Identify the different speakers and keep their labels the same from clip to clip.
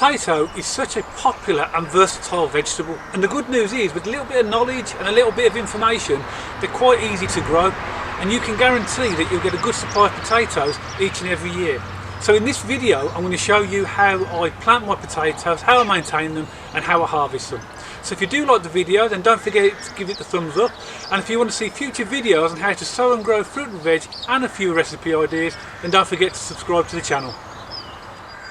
Speaker 1: potato is such a popular and versatile vegetable, and the good news is, with a little bit of knowledge and a little bit of information, they're quite easy to grow, and you can guarantee that you'll get a good supply of potatoes each and every year. So in this video I'm going to show you how I plant my potatoes, how I maintain them and how I harvest them. So if you do like the video, then don't forget to give it the thumbs up, and if you want to see future videos on how to sow and grow fruit and veg and a few recipe ideas, then don't forget to subscribe to the channel.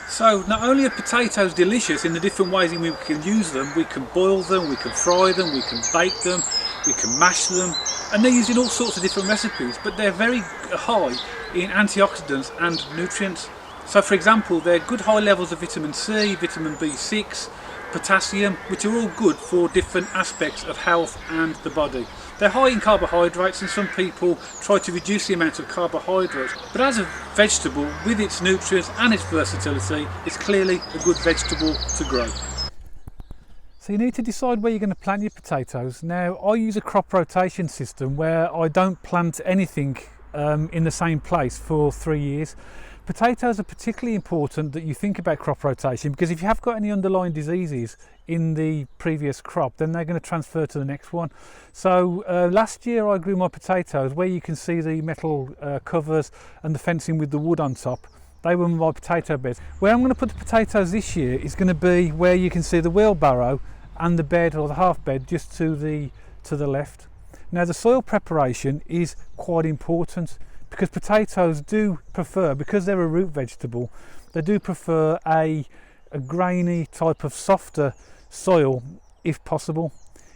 Speaker 1: So not only are potatoes delicious in the different ways in which we can use them, we can boil them, we can fry them, we can bake them, we can mash them, and they're used in all sorts of different recipes, but they're very high in antioxidants and nutrients. So for example, they're good high levels of vitamin C, vitamin B6, potassium, which are all good for different aspects of health and the body. They're high in carbohydrates, and some people try to reduce the amount of carbohydrates, but as a vegetable with its nutrients and its versatility, it's clearly a good vegetable to grow. So you need to decide where you're going to plant your potatoes. Now I use a crop rotation system where I don't plant anything in the same place for 3 years. Potatoes are particularly important that you think about crop rotation, because if you have got any underlying diseases in the previous crop, then they're going to transfer to the next one. So last year I grew my potatoes where you can see the metal covers and the fencing with the wood on top. They were my potato beds. Where I'm going to put the potatoes this year is going to be where you can see the wheelbarrow and the bed, or the half bed, just to the left. Now the soil preparation is quite important, because potatoes do prefer, because they're a root vegetable, they do prefer a grainy type of softer soil if possible.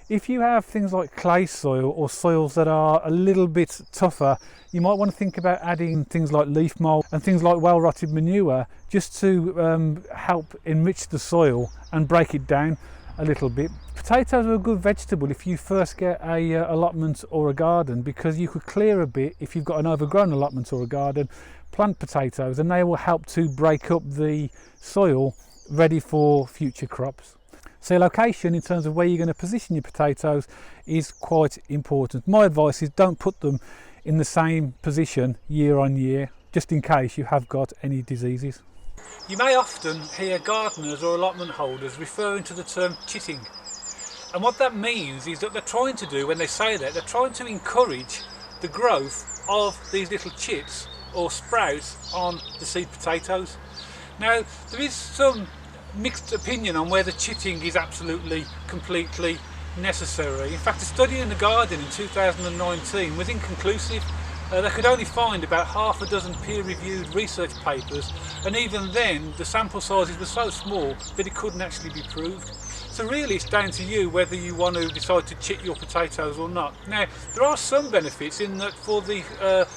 Speaker 1: If you have things like clay soil or soils that are a little bit tougher, you might want to think about adding things like leaf mould and things like well rotted manure, just to help enrich the soil and break it down a little bit. Potatoes are a good vegetable if you first get a allotment or a garden, because you could clear a bit if you've got an overgrown allotment or a garden, plant potatoes, and they will help to break up the soil ready for future crops. So location in terms of where you're going to position your potatoes is quite important. My advice is don't put them in the same position year on year, just in case you have got any diseases. You may often hear gardeners or allotment holders referring to the term chitting, and what that means is that they're trying to do, when they say that, they're trying to encourage the growth of these little chits or sprouts on the seed potatoes. Now there is some mixed opinion on whether chitting is absolutely completely necessary. In fact, a study in the Guardian in 2019 was inconclusive. They could only find about half a dozen peer-reviewed research papers, and even then the sample sizes were so small that it couldn't actually be proved. So really it's down to you whether you want to decide to chit your potatoes or not. Now there are some benefits in that for the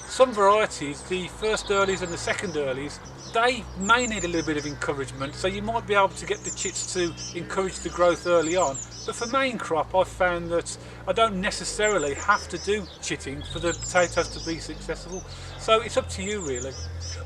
Speaker 1: some varieties, the first earlies and the second earlies, they may need a little bit of encouragement, so you might be able to get the chits to encourage the growth early on. But for main crop, I've found that I don't necessarily have to do chitting for the potatoes to be successful. So it's up to you really.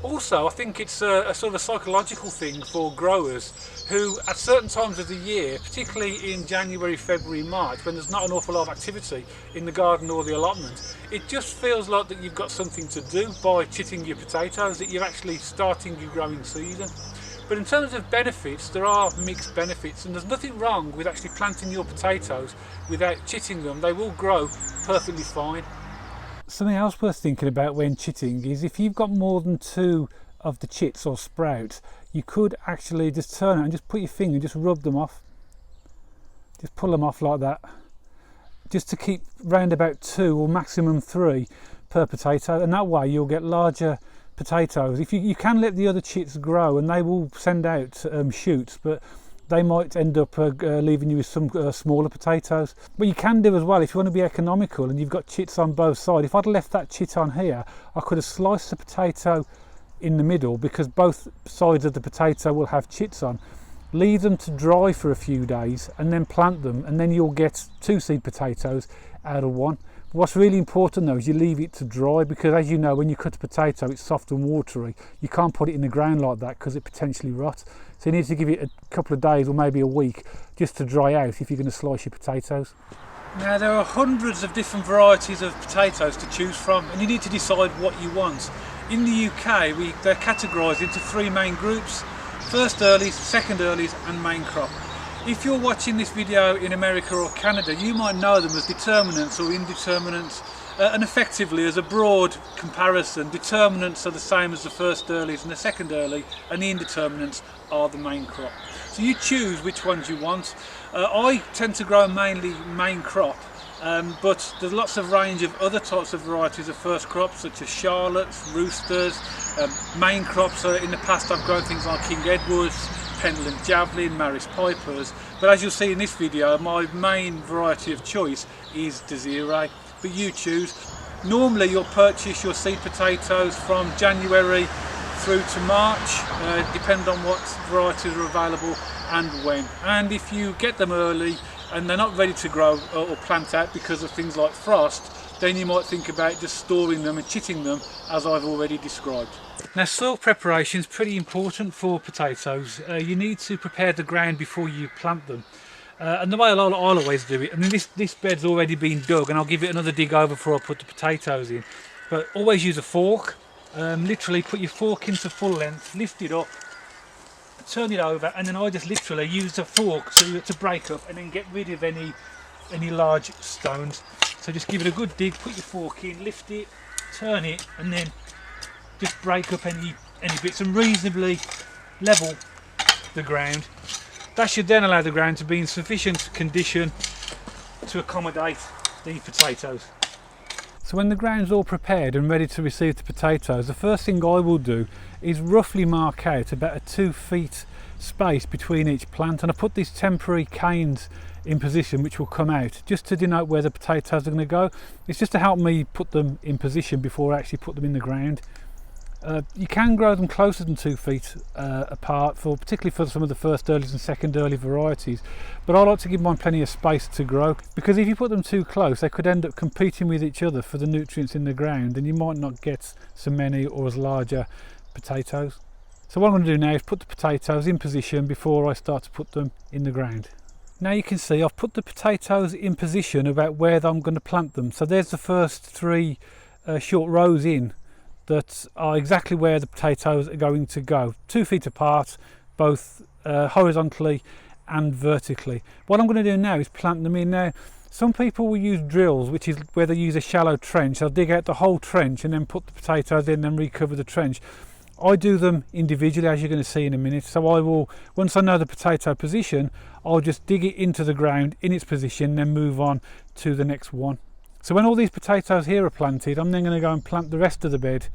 Speaker 1: Also, I think it's a sort of a psychological thing for growers who at certain times of the year, particularly in January, February, March, when there's not an awful lot of activity in the garden or the allotment, it just feels like that you've got something to do by chitting your potatoes, that you're actually starting your growing season. But in terms of benefits, there are mixed benefits, and there's nothing wrong with actually planting your potatoes without chitting them. They will grow perfectly fine. Something else worth thinking about when chitting is if you've got more than 2 of the chits or sprouts, you could actually just turn it and just put your finger and just rub them off. Just pull them off like that, just to keep round about 2 or maximum 3 per potato, and that way you'll get larger potatoes. If you can let the other chits grow, and they will send out shoots, but they might end up leaving you with some smaller potatoes. But you can do as well, if you want to be economical and you've got chits on both sides. If I'd left that chit on here, I could have sliced the potato in the middle, because both sides of the potato will have chits on. Leave them to dry for a few days and then plant them, and then you'll get 2 seed potatoes out of 1. What's really important though is you leave it to dry, because as you know, when you cut a potato it's soft and watery. You can't put it in the ground like that because it potentially rots. So you need to give it a couple of days or maybe a week just to dry out if you're going to slice your potatoes. Now there are hundreds of different varieties of potatoes to choose from, and you need to decide what you want. In the UK they're categorised into 3 main groups. first earlies, second earlies and main crop. If you're watching this video in America or Canada, you might know them as determinants or indeterminants, and effectively as a broad comparison, determinants are the same as the first earlies and the second early, and the indeterminants are the main crop. So you choose which ones you want. I tend to grow mainly main crop, but there's lots of range of other types of varieties of first crops, such as Charlottes, Roosters, main crops. In the past I've grown things like King Edwards, Pendulum Javelin, Maris Pipers, but as you'll see in this video, my main variety of choice is Desiree, but you choose. Normally you'll purchase your seed potatoes from January through to March, depending on what varieties are available and when. And if you get them early and they're not ready to grow or plant out because of things like frost, then you might think about just storing them and chitting them, as I've already described. Now, soil preparation is pretty important for potatoes. You need to prepare the ground before you plant them. And the way I'll always do it, I mean this bed's already been dug and I'll give it another dig over before I put the potatoes in. But always use a fork. Literally put your fork into full length, lift it up, turn it over, and then I just literally use the fork to break up and then get rid of any large stones. So just give it a good dig, put your fork in, lift it, turn it, and then just break up any bits and reasonably level the ground. That should then allow the ground to be in sufficient condition to accommodate the potatoes. So when the ground's all prepared and ready to receive the potatoes, the first thing I will do is roughly mark out about a 2 feet space between each plant, and I put these temporary canes in position which will come out just to denote where the potatoes are going to go. It's just to help me put them in position before I actually put them in the ground. You can grow them closer than 2 feet apart, particularly for some of the first earlies and second early varieties, but I like to give mine plenty of space to grow, because if you put them too close they could end up competing with each other for the nutrients in the ground, and you might not get so many or as larger potatoes. So what I'm going to do now is put the potatoes in position before I start to put them in the ground. Now you can see I've put the potatoes in position about where I'm going to plant them. So there's the first 3 short rows in that are exactly where the potatoes are going to go, 2 feet apart, both horizontally and vertically. What I'm going to do now is plant them in. Now some people will use drills, which is where they use a shallow trench. They'll dig out the whole trench and then put the potatoes in and recover the trench. I do them individually, as you're going to see in a minute. So I will, once I know the potato position, I'll just dig it into the ground in its position, then move on to the next one. So when all these potatoes here are planted, I'm then going to go and plant the rest of the bed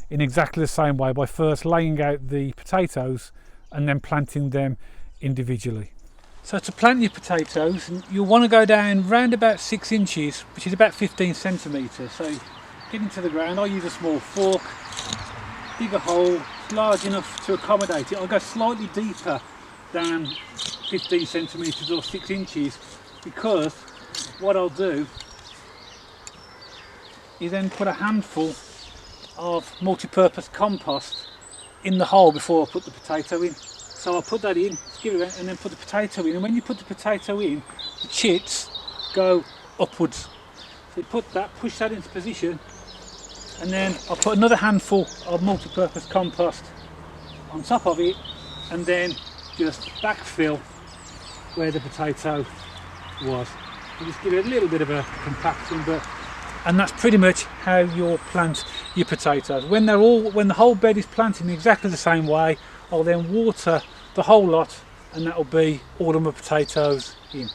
Speaker 1: in exactly the same way, by first laying out the potatoes and then planting them individually. So to plant your potatoes, you'll want to go down round about 6 inches, which is about 15 centimetres. So get into the ground. I use a small fork, dig a hole large enough to accommodate it. I'll go slightly deeper than 15 centimetres or 6 inches, because what I'll do is then put a handful of multi-purpose compost in the hole before I put the potato in. So I'll put that in, give it, and then put the potato in. And when you put the potato in, the chits go upwards. So you put that, push that into position, and then I'll put another handful of multi-purpose compost on top of it, and then just backfill where the potato was. You just give it a little bit of a compaction, and that's pretty much how you'll plant your potatoes. When the whole bed is planted in exactly the same way, I'll then water the whole lot, and that'll be all of my potatoes in.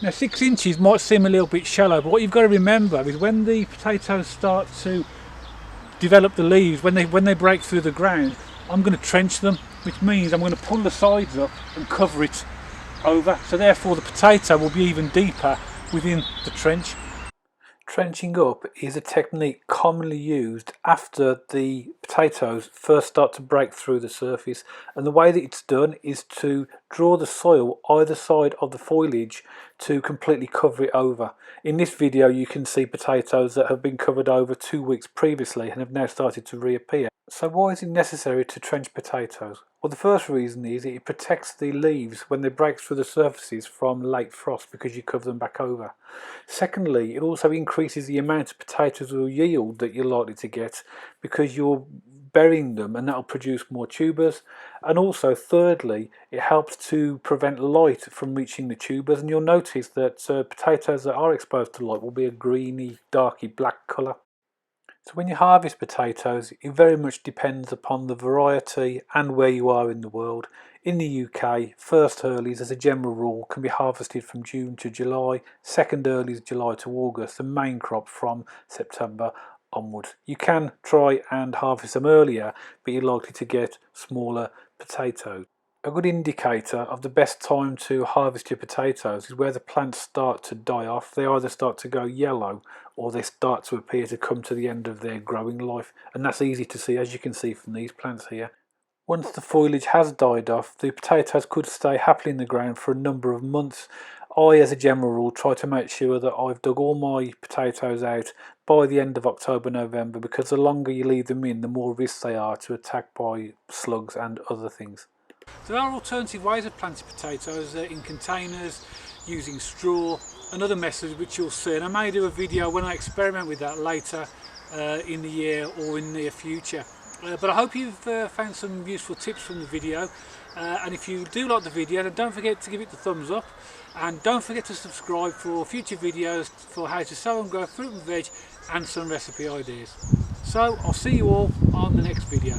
Speaker 1: Now 6 inches might seem a little bit shallow, but what you've got to remember is when the potatoes start to develop the leaves, when they break through the ground, I'm going to trench them, which means I'm going to pull the sides up and cover it over, so therefore the potato will be even deeper within the trench. Trenching up is a technique commonly used after the potatoes first start to break through the surface, and the way that it's done is to draw the soil either side of the foliage to completely cover it over. In this video you can see potatoes that have been covered over 2 weeks previously and have now started to reappear. So why is it necessary to trench potatoes? Well, the first reason is it protects the leaves when they break through the surfaces from late frost, because you cover them back over. Secondly, it also increases the amount of potatoes or yield that you're likely to get, because you're burying them, and that'll produce more tubers. And also thirdly, it helps to prevent light from reaching the tubers, and you'll notice that potatoes that are exposed to light will be a greeny, darky black colour. So when you harvest potatoes, it very much depends upon the variety and where you are in the world. In the UK, first earlies as a general rule can be harvested from June to July, second earlies July to August, and main crop from September onwards. You can try and harvest them earlier, but you're likely to get smaller potatoes. A good indicator of the best time to harvest your potatoes is where the plants start to die off. They either start to go yellow or they start to appear to come to the end of their growing life, and that's easy to see, as you can see from these plants here. Once the foliage has died off, the potatoes could stay happily in the ground for a number of months. I, as a general rule, try to make sure that I've dug all my potatoes out by the end of October, November, because the longer you leave them in, the more risk they are to attack by slugs and other things. There are alternative ways of planting potatoes in containers, using straw and other methods which you'll see, and I may do a video when I experiment with that later in the year or in the near future. But I hope you've found some useful tips from the video, and if you do like the video, then don't forget to give it the thumbs up, and don't forget to subscribe for future videos for how to sow and grow fruit and veg and some recipe ideas. So I'll see you all on the next video.